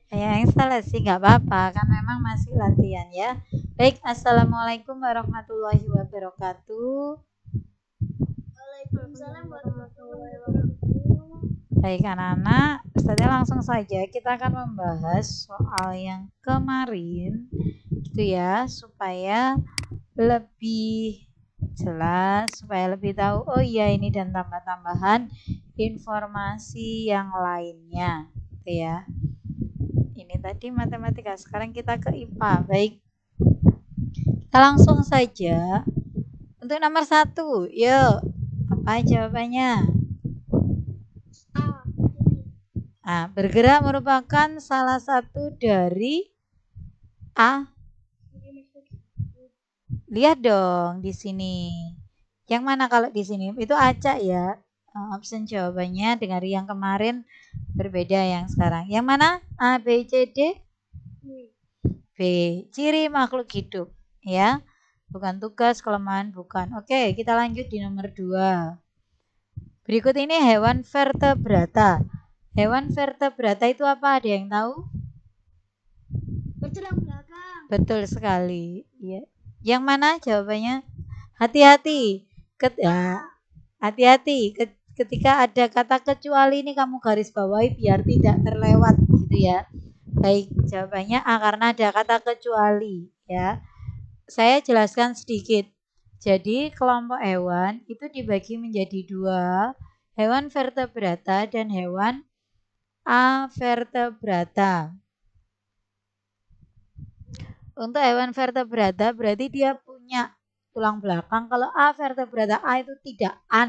Ya, instalasi nggak apa-apa, kan memang masih latihan ya. Baik, assalamualaikum warahmatullahi wabarakatuh. Waalaikumsalam warahmatullahi wabarakatuh. Baik anak-anak, setelah langsung saja kita akan membahas soal yang kemarin, gitu ya, supaya lebih jelas, supaya lebih tahu. Oh iya, ini dan tambah-tambahan informasi yang lainnya, gitu ya. Ini tadi matematika, sekarang kita ke IPA. Baik, kita langsung saja untuk nomor 1. Yuk, apa jawabannya? Nah, bergerak merupakan salah satu dari A. Lihat dong di sini. Yang mana kalau di sini? Itu acak ya. Option jawabannya dengan yang kemarin berbeda yang sekarang. Yang mana? A, B, C, D? B. Ciri makhluk hidup. Ya. Bukan tugas, kelemahan, bukan. Oke, kita lanjut di nomor 2. Berikut ini hewan vertebrata. Hewan vertebrata itu apa? Ada yang tahu? Bertulang belakang. Betul sekali. Ya. Yang mana jawabannya? Hati-hati. Hati-hati. Ketika ada kata kecuali ini kamu garis bawahi biar tidak terlewat gitu ya. Baik, jawabannya A karena ada kata kecuali ya. Saya jelaskan sedikit. Jadi kelompok hewan itu dibagi menjadi 2, hewan vertebrata dan hewan avertebrata. Untuk hewan vertebrata berarti dia punya tulang belakang. Kalau avertebrata, A itu tidak. A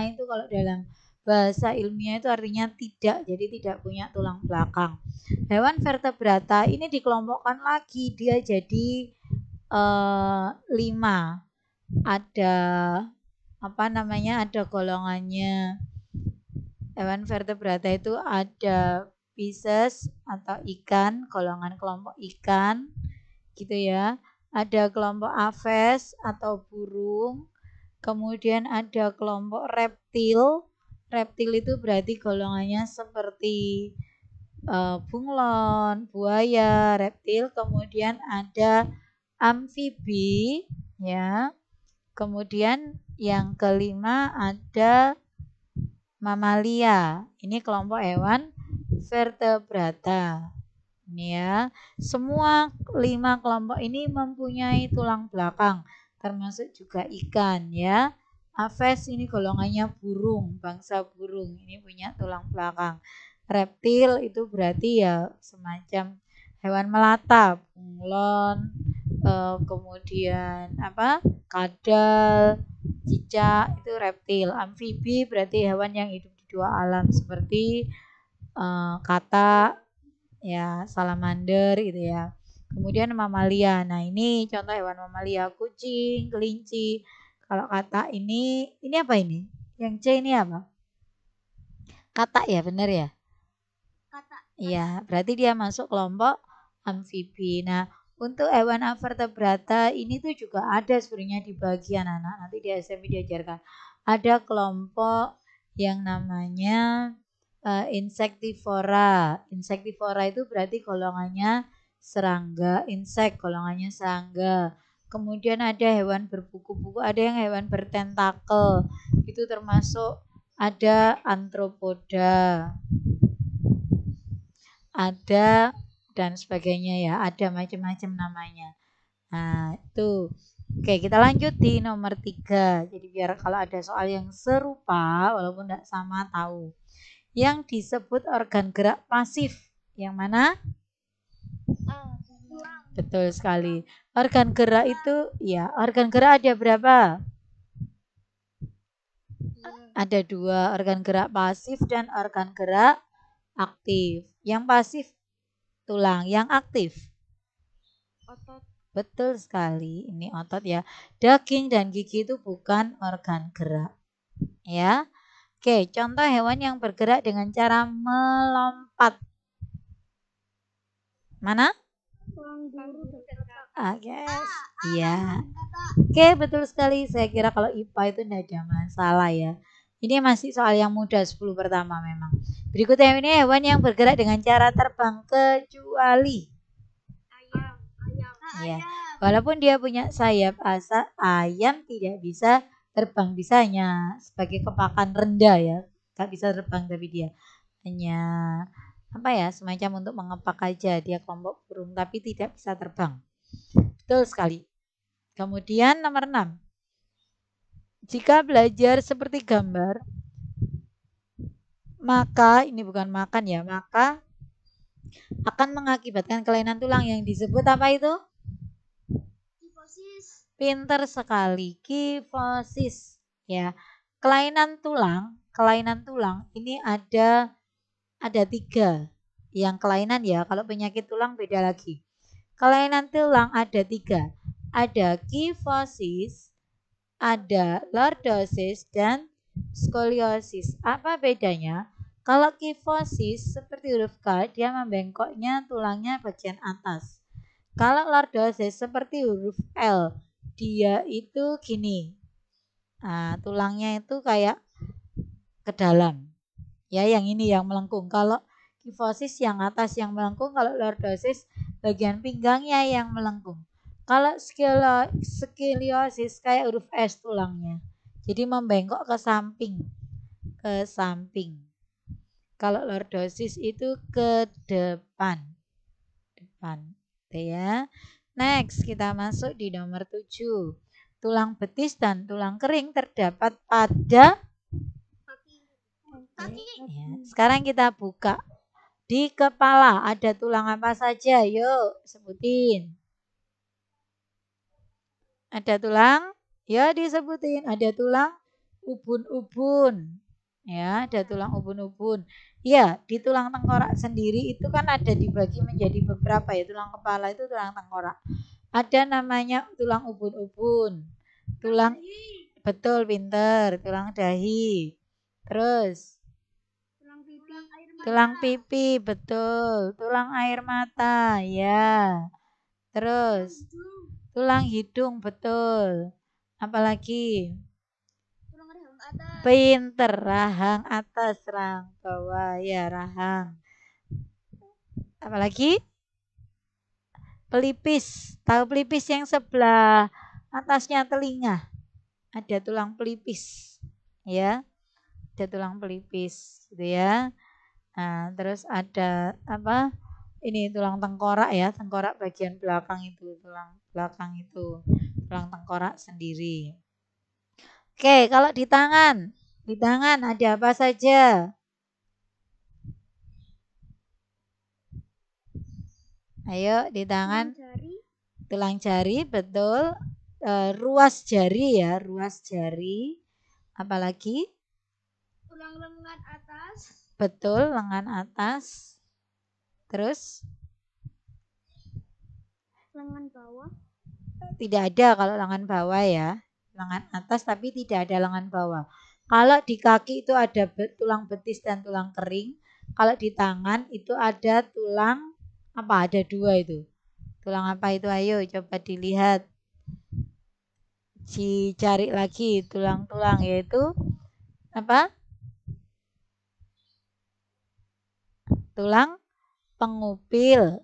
itu kalau dalam bahasa ilmiah itu artinya tidak, jadi tidak punya tulang belakang. Hewan vertebrata ini dikelompokkan lagi, dia jadi 5. Ada apa namanya? Ada golongannya. Hewan vertebrata itu ada Pisces atau ikan, golongan kelompok ikan, gitu ya. Ada kelompok aves atau burung. Kemudian ada kelompok reptil. Reptil itu berarti golongannya seperti bunglon, buaya, reptil. Kemudian ada amfibi, ya. Kemudian yang kelima ada mamalia. Ini kelompok hewan vertebrata. Ini ya. Semua 5 kelompok ini mempunyai tulang belakang, termasuk juga ikan ya. Aves ini golongannya burung, bangsa burung. Ini punya tulang belakang. Reptil itu berarti ya semacam hewan melata, bunglon, kemudian apa? Kadal, cicak itu reptil. Amfibi berarti hewan yang hidup di 2 alam seperti katak ya, salamander gitu ya. Kemudian mamalia. Nah, ini contoh hewan mamalia, kucing, kelinci. Kalau katak ini apa ini? Yang C ini apa? Katak ya, benar ya? Katak. Iya, berarti dia masuk kelompok amfibi. Nah, untuk hewan avertebrata ini tuh juga ada sebenarnya di bagian anak. Nanti di SMP diajarkan. Ada kelompok yang namanya Insectivora. Insectivora itu berarti golongannya serangga, golongannya serangga. Kemudian ada hewan berbuku-buku, ada yang hewan bertentakel. Itu termasuk ada antropoda. Ada dan sebagainya ya, ada macam-macam namanya. Nah, itu. Oke, kita lanjut di nomor 3. Jadi biar kalau ada soal yang serupa walaupun tidak sama tahu. Yang disebut organ gerak pasif. Yang mana? Betul sekali. Organ gerak itu ya, organ gerak ada berapa? Ada 2, organ gerak pasif dan organ gerak aktif. Yang pasif tulang, yang aktif Otot. betul sekali, ini otot ya. Daging dan gigi itu bukan organ gerak ya. Oke, contoh hewan yang bergerak dengan cara melompat. Mana? Yes. Iya. Oke, betul sekali. Saya kira kalau IPA itu tidak ada masalah ya. Ini masih soal yang mudah 10 pertama memang. Berikutnya ini hewan yang bergerak dengan cara terbang kecuali Ayam. ya. Walaupun dia punya sayap, ayam tidak bisa terbang, bisanya sebagai kepakan rendah ya. Gak bisa terbang tapi dia hanya apa ya, semacam untuk mengepak aja, dia kelompok burung tapi tidak bisa terbang. Betul sekali. Kemudian nomor 6. Jika belajar seperti gambar, maka ini bukan makan ya, maka akan mengakibatkan kelainan tulang yang disebut apa itu? Kifosis. Pinter sekali, kifosis ya. Kelainan tulang ini ada 3. Yang kelainan ya, kalau penyakit tulang beda lagi. Kelainan tulang ada 3. Ada kifosis, ada lordosis, dan skoliosis. Apa bedanya? Kalau kifosis seperti huruf K, dia membengkoknya tulangnya bagian atas. Kalau lordosis seperti huruf L, dia itu gini. Nah, tulangnya itu kayak ke dalam. Ya, yang ini yang melengkung. Kalau kifosis yang atas yang melengkung, kalau lordosis bagian pinggangnya yang melengkung. Kalau skoliosis kayak huruf S tulangnya. Jadi membengkok ke samping. Kalau lordosis itu ke depan. Ya. Next, kita masuk di nomor 7. Tulang betis dan tulang kering terdapat pada Kaki. ya. Sekarang kita buka. Di kepala ada tulang apa saja? Yuk, sebutin. Ada tulang? Ya, disebutin. Ada tulang ubun-ubun. Ya, ada tulang ubun-ubun. Ya, di tulang tengkorak sendiri itu kan ada dibagi menjadi beberapa ya. Tulang kepala itu tulang tengkorak. Ada namanya tulang ubun-ubun. Tulang betul, pinter. Tulang dahi. Terus tulang pipi, betul. Tulang air mata, ya. Terus tulang hidung, betul. Apalagi? Tulang rahang atas. Pinter, rahang atas, rahang bawah, ya rahang. Apalagi? Pelipis. Tahu pelipis yang sebelah atasnya telinga? Ada tulang pelipis, ya. Ada tulang pelipis, gitu ya. Nah, terus ada apa? Ini tulang tengkorak ya, tengkorak bagian belakang itu, tulang belakang itu, tulang tengkorak sendiri. Oke, kalau di tangan ada apa saja? Ayo, di tangan. Tulang jari, betul. Ruas jari ya, ruas jari. Apalagi? Tulang lengan atas. Betul, lengan atas. Terus? Lengan bawah. Tidak ada kalau lengan bawah ya. Lengan atas tapi tidak ada lengan bawah. Kalau di kaki itu ada tulang betis dan tulang kering. Kalau di tangan itu ada tulang apa? Ada 2 itu. Tulang apa itu? Ayo coba dilihat. Dicari lagi tulang-tulang, yaitu apa? Tulang pengumpil,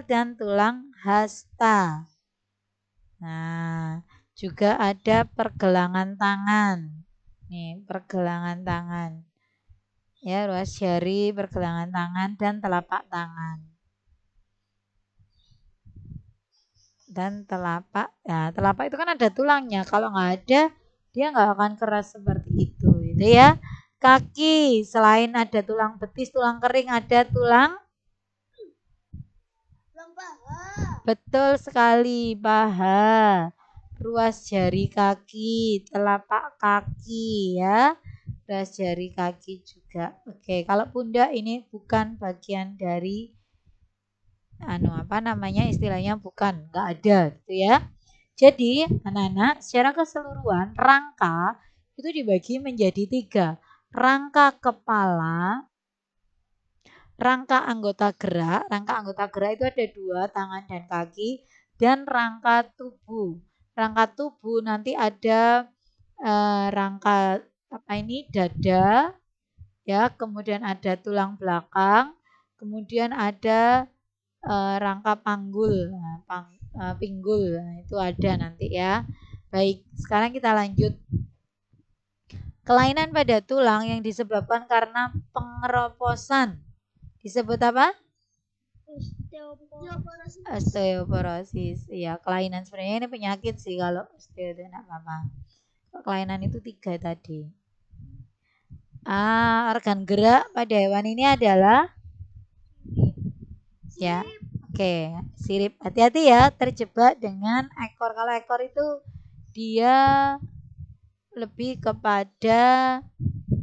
dan tulang hasta. Nah, juga ada pergelangan tangan. Nih, pergelangan tangan. Ya, ruas jari, pergelangan tangan, dan telapak tangan. Dan telapak, nah telapak itu kan ada tulangnya. Kalau nggak ada, dia nggak akan keras seperti itu, gitu ya. Kaki, selain ada tulang betis, tulang kering, ada tulang paha. betul sekali, paha. Ruas jari kaki, telapak kaki ya. Ruas jari kaki juga. Oke, kalau pundak ini bukan bagian dari apa namanya, istilahnya bukan, nggak ada gitu ya. Jadi anak-anak, secara keseluruhan rangka itu dibagi menjadi 3. Rangka kepala, rangka anggota gerak. Rangka anggota gerak itu ada 2, tangan dan kaki, dan rangka tubuh. Rangka tubuh nanti ada rangka apa ini dada ya, kemudian ada tulang belakang, kemudian ada rangka panggul, pinggul, nah, itu ada nanti ya. Baik, sekarang kita lanjut. Kelainan pada tulang yang disebabkan karena pengeroposan disebut apa? Osteoporosis. Ya, kelainan sebenarnya ini penyakit sih kalau osteo itu enggak apa-apa. Kelainan itu 3 tadi. Organ gerak pada hewan ini adalah ya, oke, sirip. Hati-hati ya, terjebak dengan ekor. Kalau ekor itu dia lebih kepada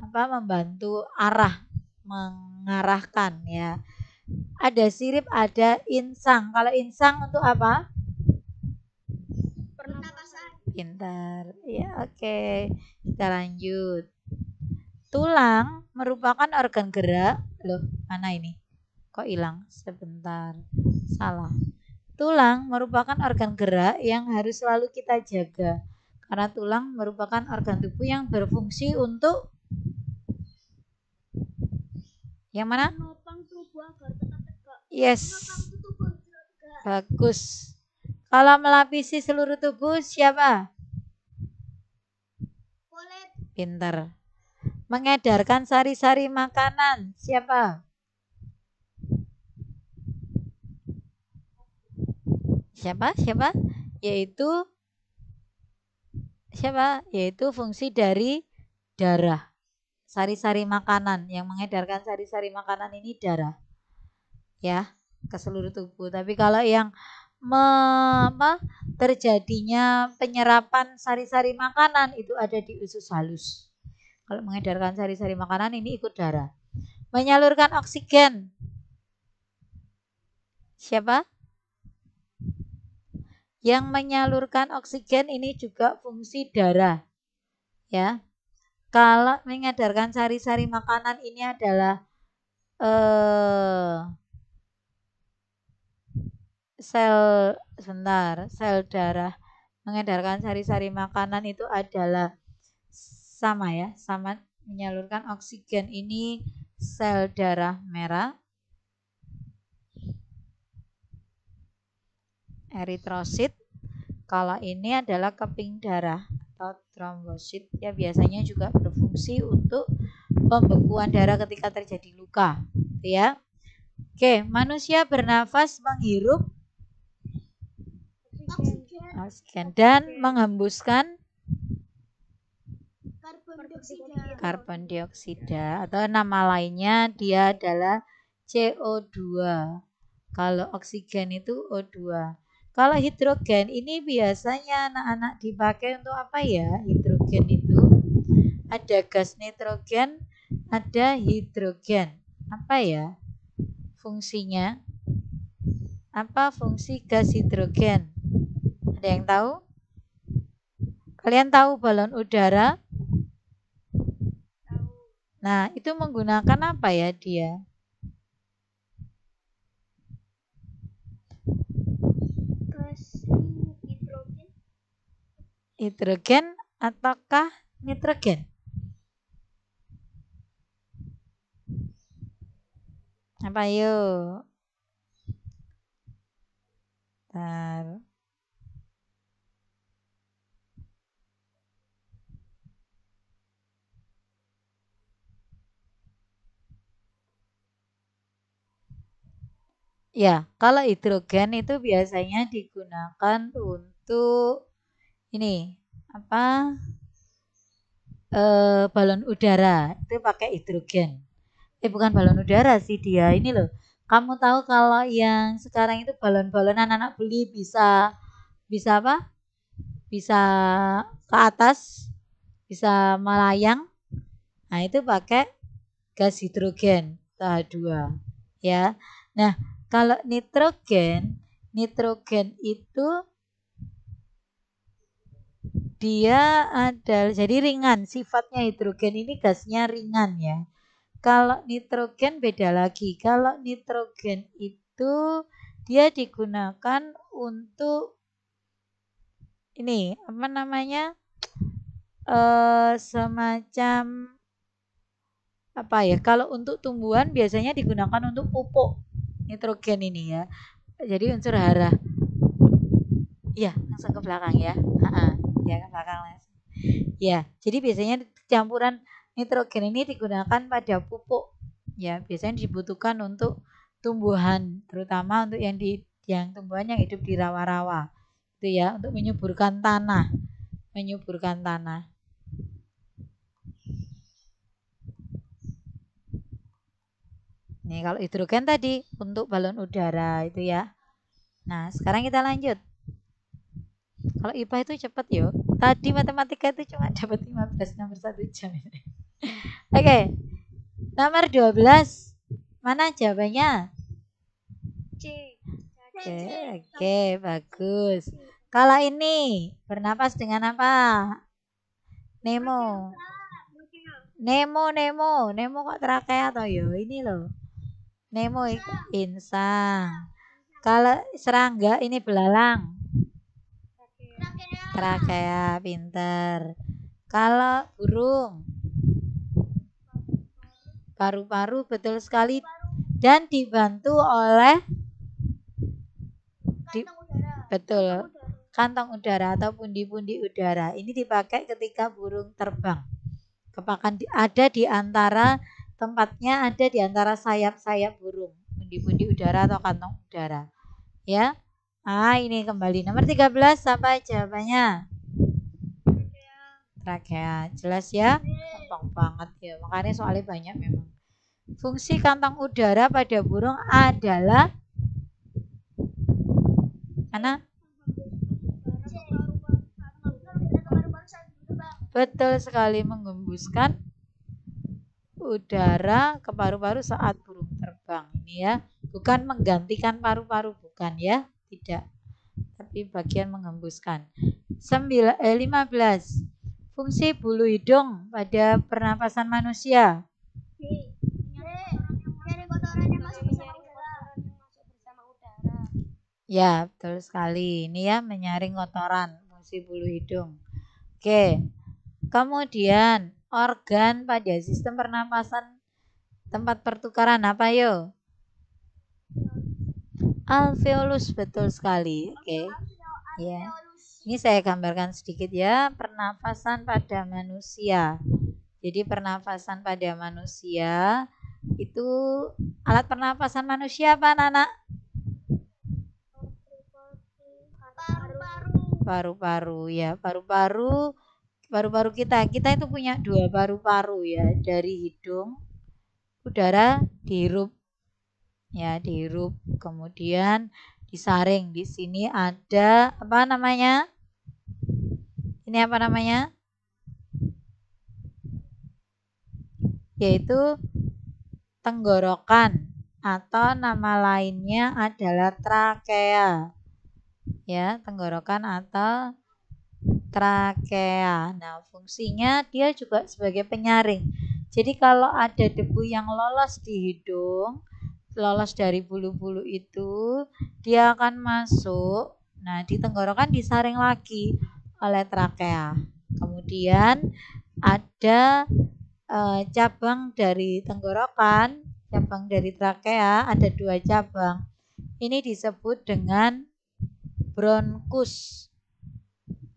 apa? Membantu arah, mengarahkan ya. Ada sirip, ada insang. Kalau insang untuk apa? Pernapasan. Pintar. Ya, oke. Kita lanjut. Tulang merupakan organ gerak. Loh, mana ini? Kok hilang? Sebentar. Salah. Tulang merupakan organ gerak yang harus selalu kita jaga. Karena tulang merupakan organ tubuh yang berfungsi untuk yang mana? Menopang tubuh agar tetap tegak. Yes. Menopang tubuh agar tegak. Bagus. Kalau melapisi seluruh tubuh siapa? Kulit. Pintar. Mengedarkan sari-sari makanan siapa? Siapa? Yaitu siapa? Yaitu fungsi dari darah. Sari-sari makanan, yang mengedarkan sari-sari makanan ini darah. Ya, ke seluruh tubuh. Tapi kalau yang terjadinya penyerapan sari-sari makanan itu ada di usus halus. Kalau mengedarkan sari-sari makanan ini ikut darah. Menyalurkan oksigen. Siapa? Yang menyalurkan oksigen ini juga fungsi darah. Ya. Kalau mengedarkan sari-sari makanan ini adalah sel darah. Mengedarkan sari-sari makanan itu adalah sama ya, sama menyalurkan oksigen ini sel darah merah. Eritrosit. Kalau ini adalah keping darah atau trombosit ya, biasanya juga berfungsi untuk pembekuan darah ketika terjadi luka ya. Oke, manusia bernafas menghirup oksigen dan menghembuskan karbon dioksida atau nama lainnya dia adalah CO2. Kalau oksigen itu O2. Kalau hidrogen ini biasanya anak-anak dipakai untuk apa ya? Hidrogen itu ada gas nitrogen, ada hidrogen. Apa ya fungsinya? Apa fungsi gas hidrogen? Ada yang tahu? Kalian tahu balon udara? Nah, itu menggunakan apa ya dia? Hidrogen ataukah nitrogen? Apa yuk? Bentar. Ya, kalau hidrogen itu biasanya digunakan untuk ini apa? Balon udara itu pakai hidrogen. Bukan balon udara sih dia. Ini loh. Kamu tahu kalau yang sekarang itu balon-balon anak-anak beli bisa apa? Bisa ke atas, bisa melayang. Nah, itu pakai gas hidrogen H2 ya. Nah, kalau nitrogen itu dia adalah jadi ringan, sifatnya hidrogen ini gasnya ringan ya. Kalau nitrogen beda lagi. Kalau nitrogen itu dia digunakan untuk ini apa namanya? semacam apa ya? Kalau untuk tumbuhan biasanya digunakan untuk pupuk nitrogen ini ya. Jadi unsur hara. Iya, langsung ke belakang ya. Ya ke belakang langsung. Ya, jadi biasanya campuran nitrogen ini digunakan pada pupuk. Ya, biasanya dibutuhkan untuk tumbuhan, terutama untuk yang tumbuhan yang hidup di rawa-rawa. Itu ya, untuk menyuburkan tanah. Menyuburkan tanah. Nih, kalau hidrogen tadi untuk balon udara itu ya. Nah, sekarang kita lanjut. Kalau IPA itu cepat yo. Tadi matematika itu cuma dapat 15 nomor 1 jam. Oke. Nomor 12. Mana jawabannya? C. Oke, bagus. Kalau ini bernapas dengan apa? Nemo. Nemo kok trakea atau yo? Ini loh. Nemo insang. Kalau serangga ini belalang. Trakea, pinter. Kalau burung, paru-paru, betul sekali. Dan dibantu oleh betul, kantong udara atau pundi-pundi udara. Ini dipakai ketika burung terbang. Kepakan ada di antara tempatnya, ada di antara sayap-sayap burung, pundi-pundi udara atau kantong udara. Ya. Ini kembali nomor 13, apa jawabannya? Trakea. Jelas ya? Gampang banget ya. Makanya soalnya banyak memang. Fungsi kantong udara pada burung adalah mana? Betul sekali, menggembuskan udara ke paru-paru saat burung terbang. Ini ya, bukan menggantikan paru-paru, bukan ya, tidak. Tapi bagian menggembuskan. 15. Fungsi bulu hidung pada pernapasan manusia. Ya, betul sekali. Ini ya, menyaring kotoran, fungsi bulu hidung. Oke. Kemudian organ pada sistem pernapasan tempat pertukaran apa yo? Alveolus, betul sekali. Oke. Ya. Ini saya gambarkan sedikit ya, pernapasan pada manusia. Jadi pernapasan pada manusia itu alat pernapasan manusia apa, anak? Paru-paru ya, paru-paru kita itu punya 2 paru-paru ya, dari hidung udara dihirup ya, dihirup kemudian disaring. Di sini ada apa namanya? Ini apa namanya? Yaitu tenggorokan atau nama lainnya adalah trakea. Ya, tenggorokan atau trakea. Nah, fungsinya dia juga sebagai penyaring. Jadi kalau ada debu yang lolos di hidung, lolos dari bulu-bulu itu, dia akan masuk. Nah, di tenggorokan disaring lagi oleh trakea. Kemudian ada cabang dari tenggorokan, cabang dari trakea ada 2 cabang. Ini disebut dengan bronkus.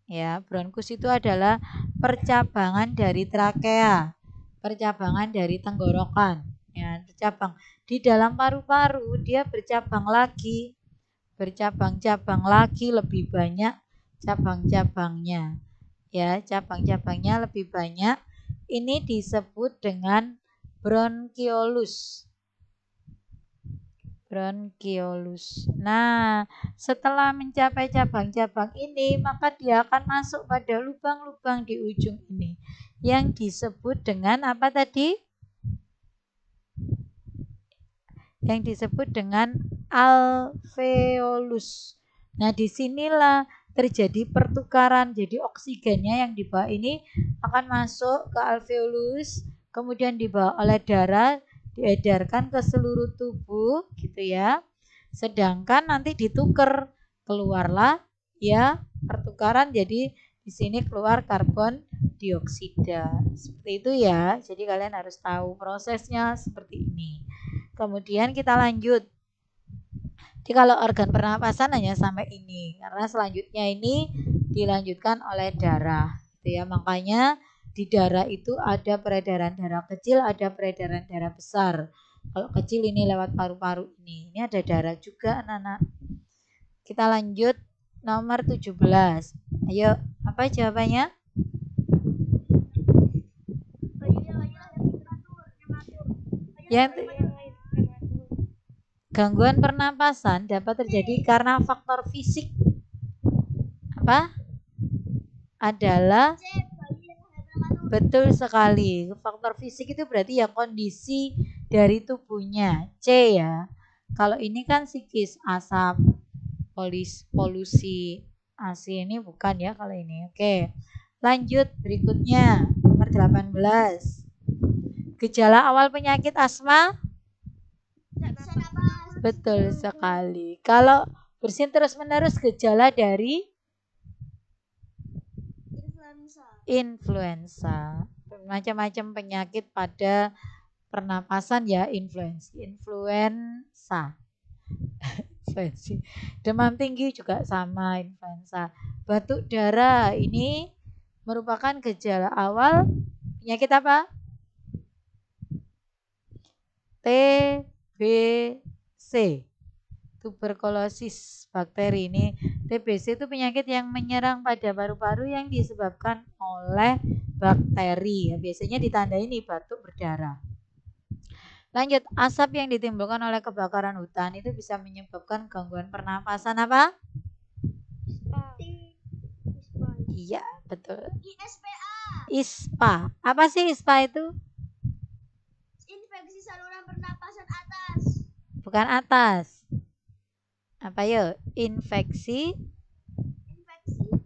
Ya, bronkus itu adalah percabangan dari trakea, percabangan dari tenggorokan. Ya, bercabang di dalam paru-paru, dia bercabang lagi, bercabang-cabang lagi, lebih banyak cabang-cabangnya. Ya, cabang-cabangnya lebih banyak. Ini disebut dengan bronkiolus. Bronkiolus. Nah, setelah mencapai cabang-cabang ini, maka dia akan masuk pada lubang-lubang di ujung ini yang disebut dengan apa tadi? Yang disebut dengan alveolus. Nah, disinilah terjadi pertukaran. Jadi oksigennya yang di bawah ini akan masuk ke alveolus, kemudian dibawa oleh darah, diedarkan ke seluruh tubuh gitu ya. Sedangkan nanti ditukar, keluarlah ya pertukaran, jadi di sini keluar karbon dioksida. Seperti itu ya. Jadi kalian harus tahu prosesnya seperti ini. Kemudian kita lanjut. Jadi kalau organ pernapasan hanya sampai ini, karena selanjutnya ini dilanjutkan oleh darah, gitu ya. Makanya di darah itu ada peredaran darah kecil, ada peredaran darah besar. Kalau kecil ini lewat paru-paru ini. Ini ada darah juga, anak-anak. Kita lanjut nomor 17. Ayo, apa jawabannya? Yang gangguan pernapasan dapat terjadi karena faktor fisik apa? Adalah betul sekali. Faktor fisik itu berarti ya kondisi dari tubuhnya. C ya. Kalau ini kan psikis, asap, polusi AC ini bukan ya kalau ini. Oke. Lanjut berikutnya nomor 18. Gejala awal penyakit asma? Betul sekali. Kalau bersin terus-menerus gejala dari influenza. Macam-macam penyakit pada pernapasan ya, influenza. Demam tinggi juga sama influenza. Batuk darah ini merupakan gejala awal penyakit apa? TBC, tuberkulosis bakteri. Ini TBC itu penyakit yang menyerang pada paru-paru yang disebabkan oleh bakteri. Biasanya ditandai nih batuk berdarah. Lanjut, asap yang ditimbulkan oleh kebakaran hutan itu bisa menyebabkan gangguan pernapasan apa? Iya, betul. ISPA. Apa sih ISPA itu? Infeksi saluran pernapasan atas. Bukan atas. Apa yuk? Infeksi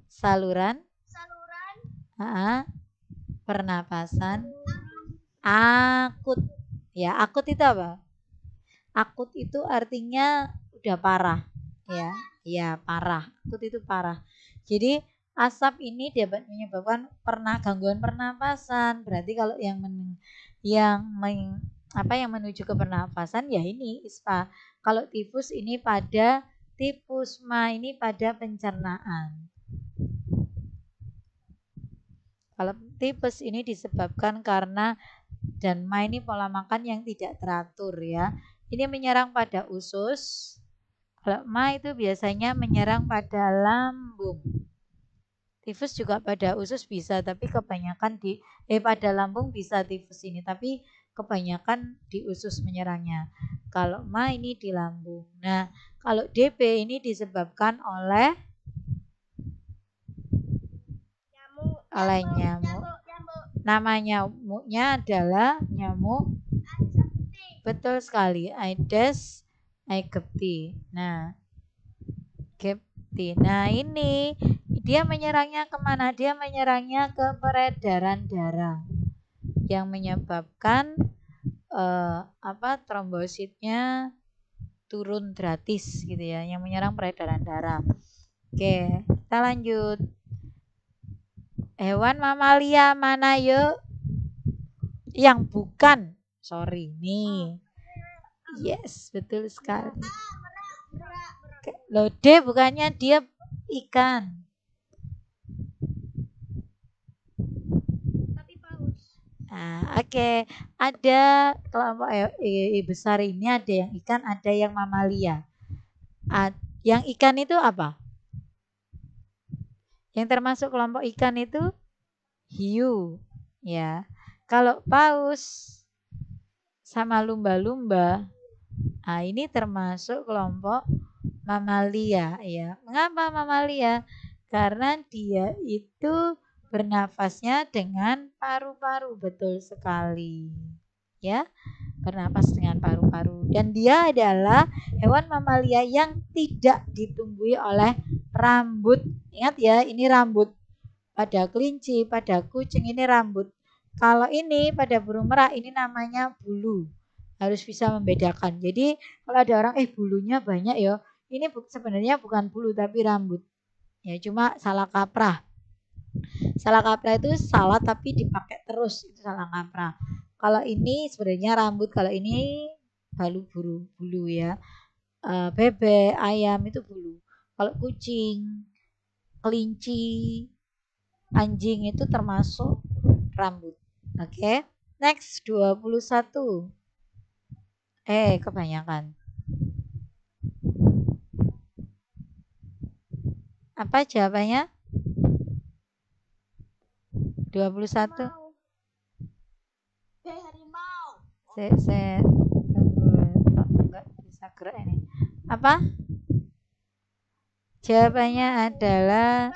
saluran pernapasan akut. Ya, akut itu apa? Akut itu artinya udah parah, ya. Ya, parah. Akut itu parah. Jadi asap ini dapat menyebabkan gangguan pernapasan. Berarti kalau yang menuju ke pernapasan ya ini ISPA. Kalau tifus ini pada tifusma ini pada pencernaan. Kalau tifus ini disebabkan karena dan ini pola makan yang tidak teratur ya. Ini menyerang pada usus. Kalau itu biasanya menyerang pada lambung. Tifus juga pada usus bisa, tapi kebanyakan pada lambung bisa tifus ini, tapi kebanyakan di usus menyerangnya. Kalau ini di lambung. Nah, kalau DB ini disebabkan oleh nyamuk. Nama nyamuknya adalah nyamuk. Betul sekali, Aedes aegypti. Nah, ini dia menyerangnya kemana? Dia menyerangnya ke peredaran darah yang menyebabkan trombositnya turun gratis gitu ya, yang menyerang peredaran darah. Oke, kita lanjut. Hewan mamalia mana yuk? Yang bukan, sorry nih. Yes, betul sekali. Loh, D bukannya dia ikan. Tapi paus. Nah, oke. Ada kelompok besar ini, ada yang ikan, ada yang mamalia. Yang ikan itu apa? Yang termasuk kelompok ikan itu hiu, ya. Kalau paus sama lumba-lumba, nah ini termasuk kelompok mamalia, ya. Mengapa mamalia? Karena dia itu bernafasnya dengan paru-paru, betul sekali, ya. Bernapas dengan paru-paru, dan dia adalah hewan mamalia yang tidak ditumbuhi oleh rambut. Ingat ya, ini rambut. Pada kelinci, pada kucing ini rambut. Kalau ini pada burung merak ini namanya bulu. Harus bisa membedakan. Jadi kalau ada orang bulunya banyak ya, ini sebenarnya bukan bulu tapi rambut. Ya cuma salah kaprah. Salah kaprah itu salah tapi dipakai terus, itu salah kaprah. Kalau ini sebenarnya rambut, kalau ini bulu ya. Bebek, ayam itu bulu. Kalau kucing, kelinci, anjing itu termasuk rambut. Oke. Next 21. Kebanyakan. Apa jawabannya? 21. Harimau. Saya enggak bisa gerak ini. Apa? Jawabannya adalah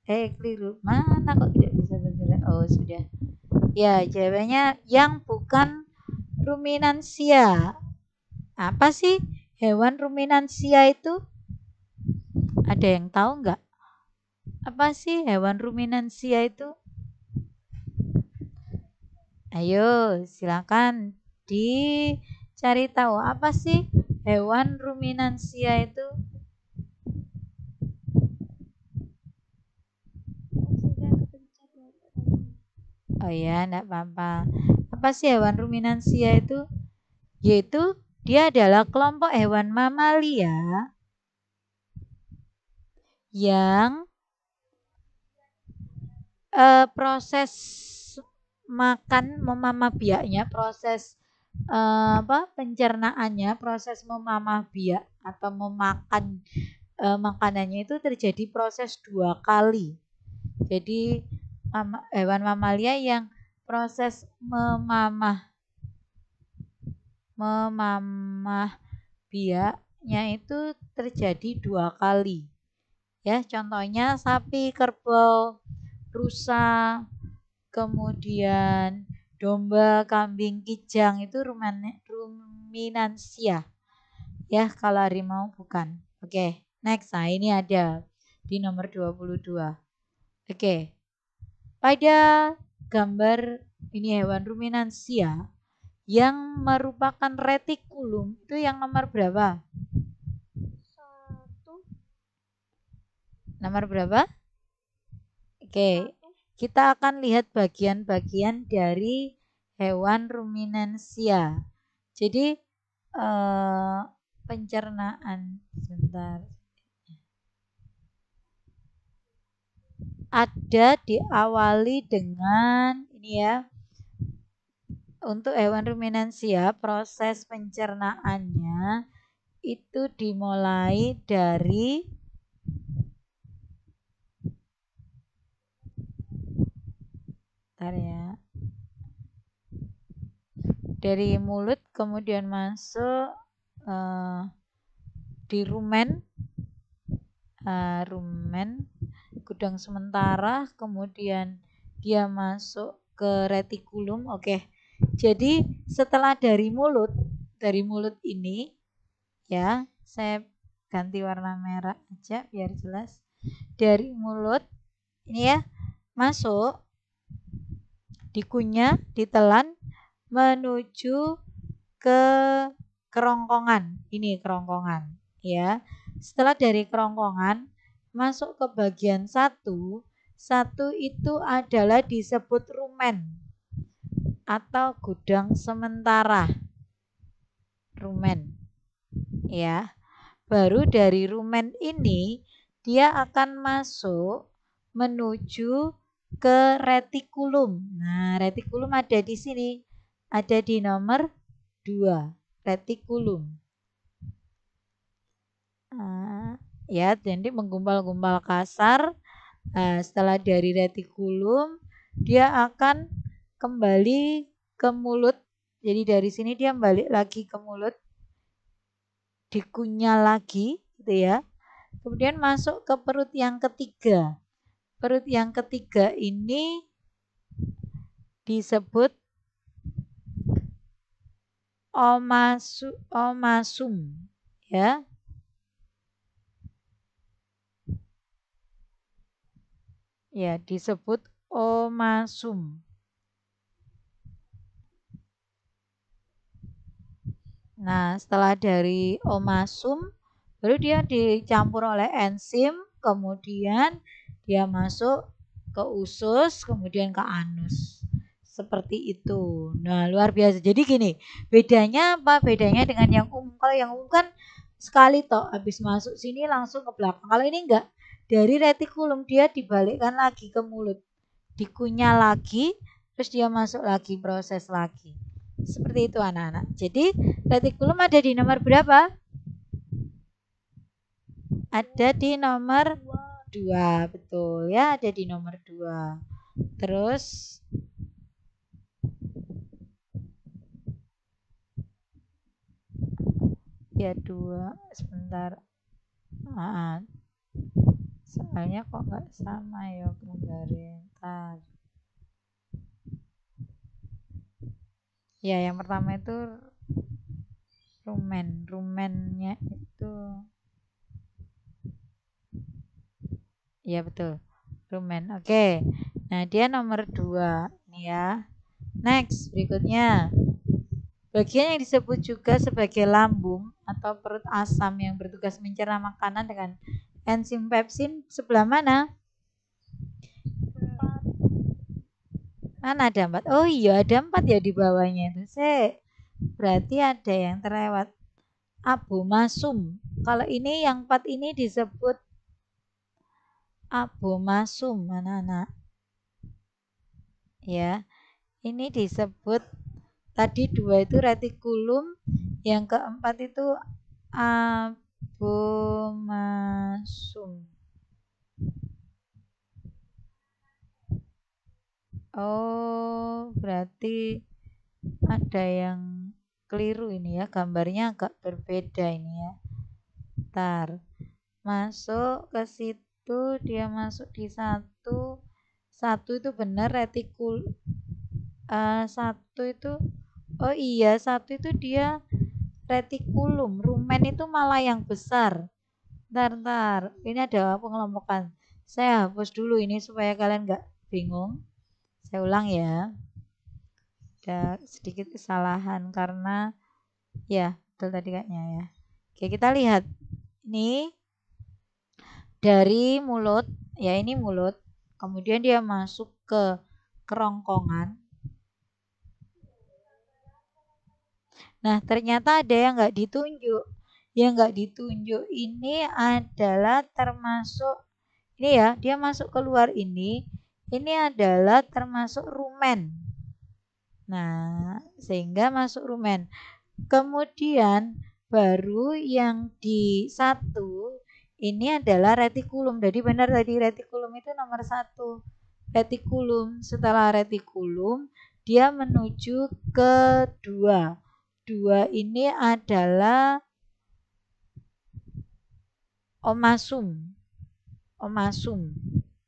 keliru. Mana kok tidak bisa bergerak? Oh, sudah. Ya, jawabannya yang bukan ruminansia. Apa sih hewan ruminansia itu? Ada yang tahu nggak? Apa sih hewan ruminansia itu? Ayo, silakan dicari tahu apa sih hewan ruminansia itu? Oh ya, enggak apa-apa. Apa sih hewan ruminansia itu? Yaitu dia adalah kelompok hewan mamalia yang proses makan memamah biaknya, proses pencernaannya, proses memamah biak atau memakan makanannya itu terjadi proses 2 kali. Jadi hewan mamalia yang proses memamah biaknya itu terjadi 2 kali. Ya, contohnya sapi, kerbau, rusa, kemudian domba, kambing, kijang itu ruminansia. Ya, kalau harimau bukan. Oke, next. Nah, ini ada di nomor 22. Oke. Pada gambar ini hewan ruminansia yang merupakan retikulum itu yang nomor berapa? 1. Nomor berapa? Oke. Kita akan lihat bagian-bagian dari hewan ruminansia. Jadi pencernaan sebentar. Ada diawali dengan ini ya. Untuk hewan ruminansia proses pencernaannya itu dimulai dari dari mulut, kemudian masuk di rumen, gudang sementara, kemudian dia masuk ke retikulum. Oke. Jadi setelah dari mulut ini ya, saya ganti warna merah aja biar jelas. Dari mulut ini ya, masuk, dikunyah, ditelan menuju ke kerongkongan. Ini kerongkongan ya. Setelah dari kerongkongan masuk ke bagian satu itu adalah disebut rumen atau gudang sementara. Rumen ya. Baru dari rumen ini dia akan masuk menuju ke retikulum. Nah, retikulum ada di sini. Ada di nomor 2, retikulum. Ya, jadi menggumpal-gumpal kasar. Setelah dari retikulum, dia akan kembali ke mulut. Jadi dari sini dia balik lagi ke mulut, dikunyah lagi, gitu ya. Kemudian masuk ke perut yang ketiga. Perut yang ketiga ini disebut omasum, ya. Ya, disebut omasum. Nah, setelah dari omasum, baru dia dicampur oleh enzim, kemudian dia masuk ke usus, kemudian ke anus. Seperti itu. Nah, luar biasa. Jadi gini, bedanya apa? Bedanya dengan yang umum. Kalau yang umum kan sekali toh habis masuk sini langsung ke belakang. Kalau ini enggak. Dari retikulum dia dibalikkan lagi ke mulut. Dikunyah lagi, terus dia masuk lagi, proses lagi. Seperti itu anak-anak. Jadi retikulum ada di nomor berapa? Ada di nomor 2, betul ya, ada di nomor 2. Terus ya 2, sebentar. Soalnya kok nggak sama ya gambarnya. Ntar. Ya, yang pertama itu rumennya itu. Ya betul, rumen. Oke, nah dia nomor 2 nih ya. Next, berikutnya. Bagian yang disebut juga sebagai lambung atau perut asam yang bertugas mencerna makanan dengan enzim pepsin sebelah mana? Mana ada 4? Oh iya, ada 4 ya di bawahnya itu. Berarti ada yang terlewat. Abomasum. Kalau ini yang 4 ini disebut abomasum, anak-anak. Ya, ini disebut tadi 2 itu retikulum, yang keempat itu abomasum. Oh, berarti ada yang keliru ini ya, gambarnya agak berbeda ini ya. Ntar masuk ke situ, dia masuk di 1 itu benar retikul. 1 itu, oh iya, 1 itu dia retikulum. Rumen itu malah yang besar. Ntar, ini ada pengelompokan. Saya hapus dulu ini supaya kalian nggak bingung. Saya ulang ya. Ada sedikit kesalahan karena ya betul tadi kayaknya ya. Oke, kita lihat ini dari mulut ya, ini mulut, kemudian dia masuk ke kerongkongan. Nah, ternyata ada yang nggak ditunjuk. Yang nggak ditunjuk ini adalah termasuk ini ya, dia masuk keluar ini adalah termasuk rumen. Nah, sehingga masuk rumen. Kemudian baru yang di 1 ini adalah retikulum. Jadi benar tadi retikulum itu nomor 1. Retikulum. Setelah retikulum dia menuju ke 2. 2 ini adalah omasum. Omasum.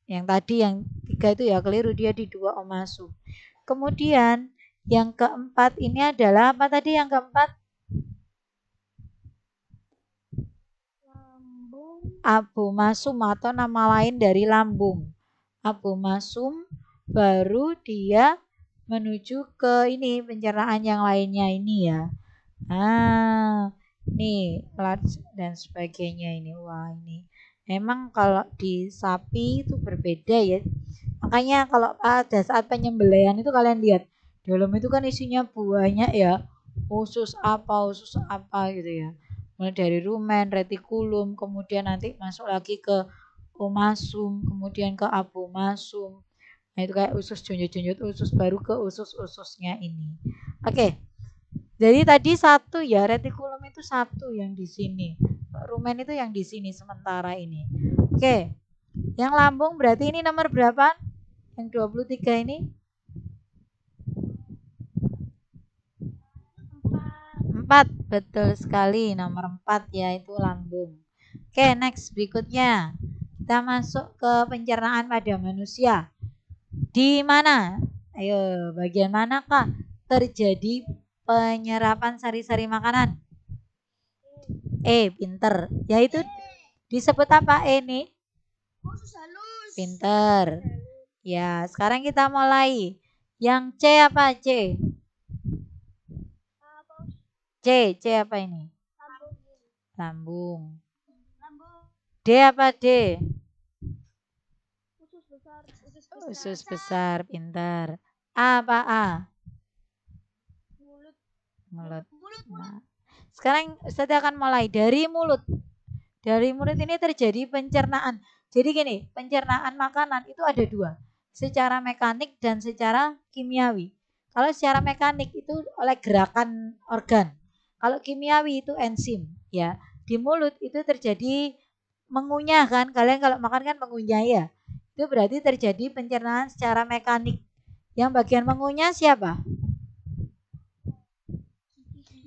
Yang tadi yang 3 itu ya keliru, dia di 2 omasum. Kemudian yang keempat ini adalah apa tadi yang keempat? Abomasum atau nama lain dari lambung. Abomasum baru dia menuju ke ini pencernaan yang lainnya ini ya. Nah, nih large dan sebagainya ini. Wah, ini memang kalau di sapi itu berbeda ya. Makanya kalau ada saat penyembelihan itu kalian lihat dalam itu kan isinya banyak ya, usus apa gitu ya, mulai dari rumen, retikulum, kemudian nanti masuk lagi ke omasum, kemudian ke abomasum. Nah itu kayak usus, junjut usus, baru ke usus-ususnya ini. Oke, jadi tadi 1 ya, retikulum itu 1 yang di sini, rumen itu yang di sini sementara ini. Oke, yang lambung berarti ini nomor berapa? Yang 23 ini 4, betul sekali, nomor 4 yaitu lambung. Oke, next berikutnya kita masuk ke pencernaan pada manusia. Di mana? Ayo, bagian manakah terjadi penyerapan sari-sari makanan? Pinter. Yaitu disebut apa ini? Pinter. Ya, sekarang kita mulai. Yang C apa C? C apa ini? Lambung. D apa D? Usus besar, pintar. A apa A? Mulut. Mulut. Mulut. Nah, sekarang Ustaz akan mulai dari mulut. Dari mulut ini terjadi pencernaan. Jadi gini, pencernaan makanan itu ada dua. Secara mekanik dan secara kimiawi. Kalau secara mekanik itu oleh gerakan organ. Kalau kimiawi itu enzim. Ya, di mulut itu terjadi mengunyah kan. Kalian kalau makan kan mengunyah ya. Itu berarti terjadi pencernaan secara mekanik. Yang bagian mengunyah siapa?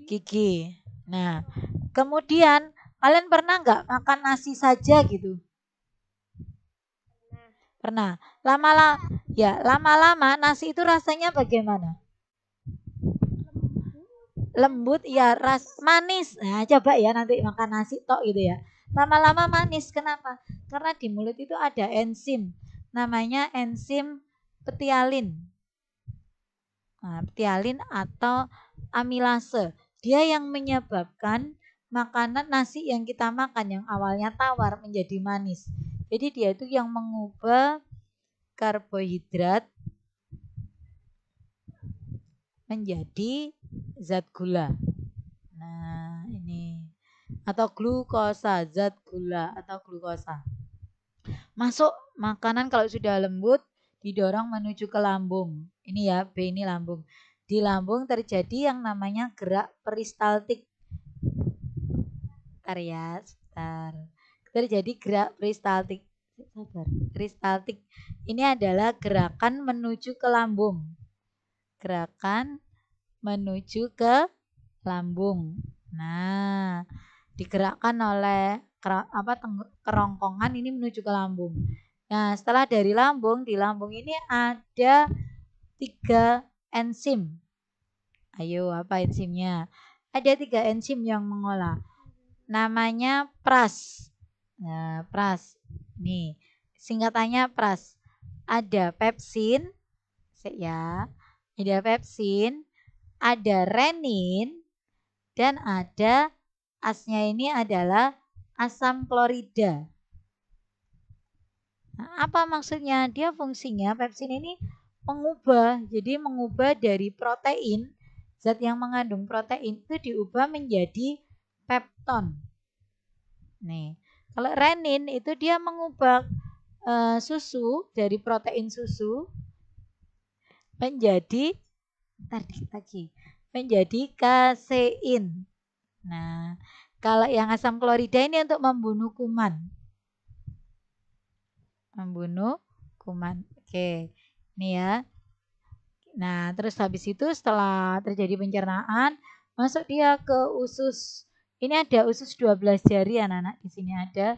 Gigi. Nah, kemudian kalian pernah nggak makan nasi saja gitu? Pernah. Lama-lama nasi itu rasanya bagaimana? Lembut ya, manis. Nah, coba ya nanti makan nasi tok gitu ya. Lama-lama manis. Kenapa? Karena di mulut itu ada enzim. Namanya enzim ptialin. Nah, ptialin atau amilase. Dia yang menyebabkan makanan nasi yang kita makan yang awalnya tawar menjadi manis. Jadi dia itu yang mengubah karbohidrat menjadi zat gula. Nah, ini atau glukosa, zat gula atau glukosa. Masuk makanan kalau sudah lembut didorong menuju ke lambung. Ini ya, B ini lambung. Di lambung terjadi yang namanya gerak peristaltik. Bentar ya, sebentar. Terjadi gerak peristaltik. Sabar. Peristaltik ini adalah gerakan menuju ke lambung. Gerakan menuju ke lambung. Nah, digerakkan oleh kerongkongan ini menuju ke lambung. Nah, setelah dari lambung, di lambung ini ada 3 enzim. Ayo, apa enzimnya? Ada 3 enzim yang mengolah. Namanya PRAS. Nah, PRAS. Nih, singkatannya PRAS. Ada pepsin, ya. Ada pepsin, ada renin, dan ada asnya ini adalah asam klorida. Nah, apa maksudnya? Dia fungsinya pepsin ini mengubah, jadi mengubah dari protein, zat yang mengandung protein itu diubah menjadi pepton. Nih, kalau renin itu dia mengubah susu dari protein susu menjadi menjadi kasein. Nah, kalau yang asam klorida ini untuk membunuh kuman. Membunuh kuman. Oke. Ini ya. Nah, terus habis itu setelah terjadi pencernaan, masuk dia ke usus. Ini ada usus 12 jari anak-anak. Di sini ada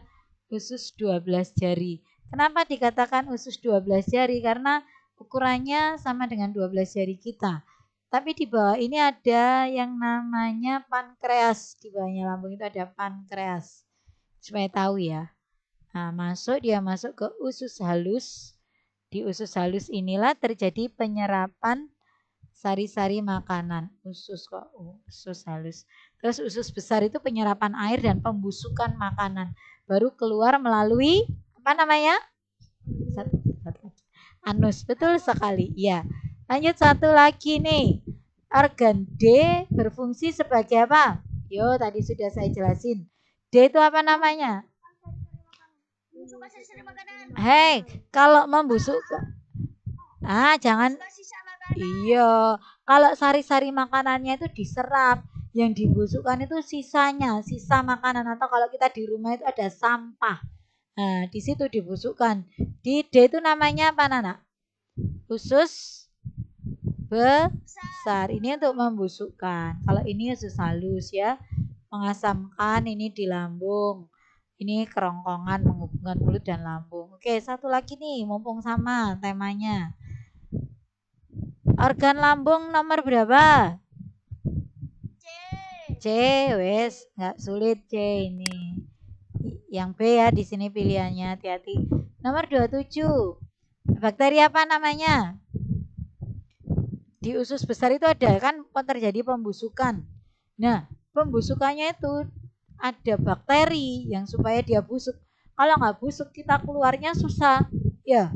usus 12 jari. Kenapa dikatakan usus 12 jari? Karena ukurannya sama dengan 12 jari kita. Tapi di bawah ini ada yang namanya pankreas. Di bawahnya lambung itu ada pankreas. Supaya tahu ya. Nah, dia masuk ke usus halus. Di usus halus inilah terjadi penyerapan sari-sari makanan. Usus halus. Terus usus besar itu penyerapan air dan pembusukan makanan. Baru keluar melalui apa namanya? Anus. Betul sekali. Ya. Lanjut satu lagi nih. Organ D berfungsi sebagai apa? Yo, tadi sudah saya jelasin. D itu apa namanya? Hei, kalau membusuk jangan. Iya, kalau sari-sari makanannya itu diserap, yang dibusukkan itu sisanya, sisa makanan atau kalau kita di rumah itu ada sampah. Nah, di situ dibusukkan. Di D itu namanya apa, Nana? Usus besar. Ini untuk membusukkan. Kalau ini usus halus ya, mengasamkan ini di lambung. Ini kerongkongan menghubungkan mulut dan lambung. Oke, satu lagi nih, mumpung sama temanya. Organ lambung nomor berapa? C. Wes, nggak sulit C ini. Yang B ya, di sini pilihannya, hati-hati. Nomor 27. Bakteri apa namanya? Di usus besar itu ada kan terjadi pembusukan. Nah, pembusukannya itu ada bakteri yang supaya dia busuk. Kalau nggak busuk kita keluarnya susah. Ya,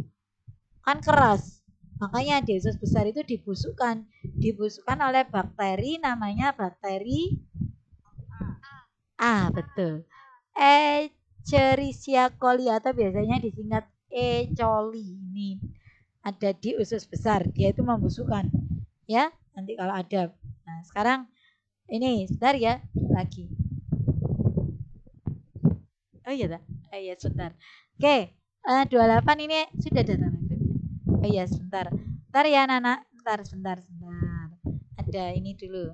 kan keras. Makanya di usus besar itu dibusukkan oleh bakteri, namanya bakteri betul. Escherichia coli atau biasanya disingkat E. coli. Ini ada di usus besar, dia itu membusukkan ya, nanti kalau ada. Nah sekarang ini sebentar ya lagi. Oh iya tak? Iya sebentar. Oke, 28 ini sudah datang. Oh iya sebentar. Bentar ya Nana, sebentar. Ada ini dulu.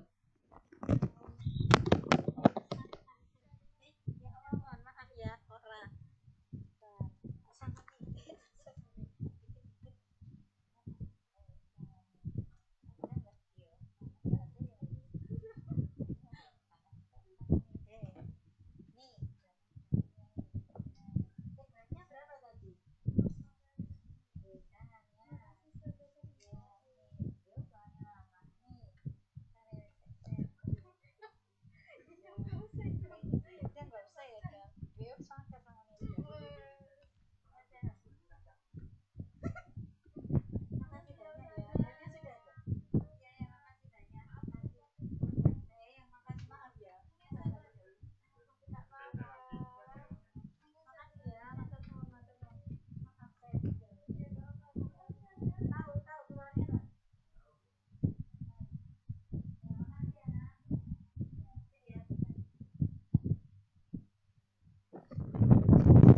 Maaf ya, orang.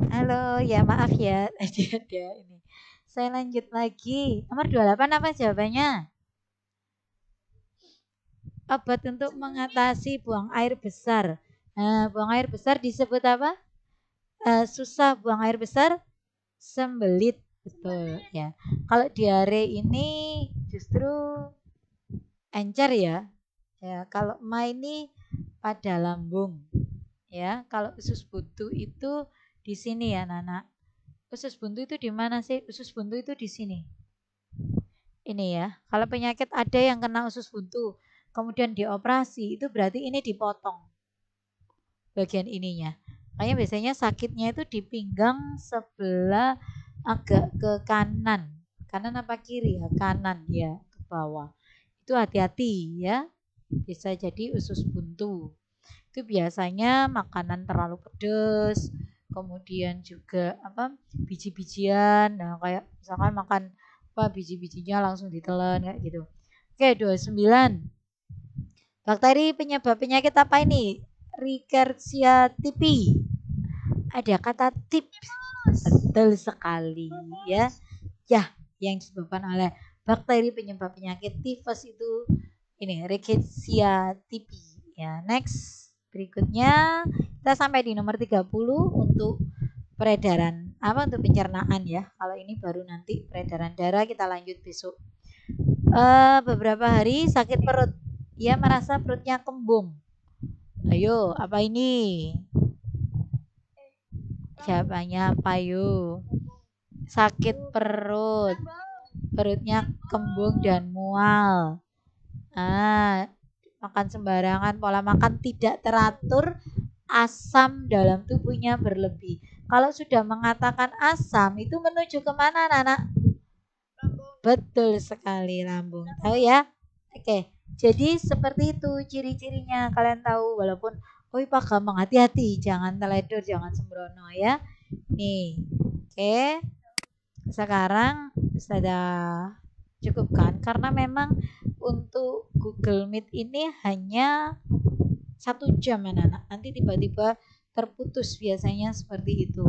Halo, ya maaf ya. Ada ini. Saya lanjut lagi. Nomor 28 apa jawabannya? Obat untuk mengatasi buang air besar. Nah, buang air besar disebut apa? Susah buang air besar, sembelit. Betul ya. Kalau diare ini justru encer ya. Ya, kalau ma ini pada lambung. Ya, kalau usus buntu itu di sini ya, Nana. Usus buntu itu di mana sih? Usus buntu itu di sini. Ini ya. Kalau penyakit ada yang kena usus buntu, kemudian dioperasi, itu berarti ini dipotong bagian ininya. Makanya biasanya sakitnya itu di pinggang sebelah agak ke kanan. Kanan apa kiri ya? Kanan ya, ke bawah. Itu hati-hati ya. Bisa jadi usus buntu. Itu biasanya makanan terlalu pedas, kemudian juga apa biji-bijian. Nah, kayak misalkan makan apa biji-bijinya langsung ditelan kayak gitu. Oke, 29. Bakteri penyebab penyakit apa ini? Rickettsia tipi. Ada kata tips. Betul sekali ya. Ya, yang disebabkan oleh bakteri penyebab penyakit tifus itu ini Rickettsia tipi. Ya, next. Berikutnya kita sampai di nomor 30 untuk peredaran untuk pencernaan ya. Kalau ini baru nanti peredaran darah, kita lanjut besok. Beberapa hari sakit perut. Ia merasa perutnya kembung. Ayo, apa ini? Jawabannya apa yuk? Sakit perut. Perutnya kembung dan mual. Makan sembarangan, pola makan tidak teratur, asam dalam tubuhnya berlebih. Kalau sudah mengatakan asam, itu menuju kemana, Nana? Betul sekali, lambung. Tahu ya? Oke, jadi seperti itu ciri-cirinya. Kalian tahu, walaupun Pak gampang, hati-hati, jangan teledor, jangan sembrono ya. Nih, oke. Sekarang sudah cukupkan karena memang untuk Google Meet ini hanya 1 jam anak-anak. Nanti tiba-tiba terputus biasanya seperti itu.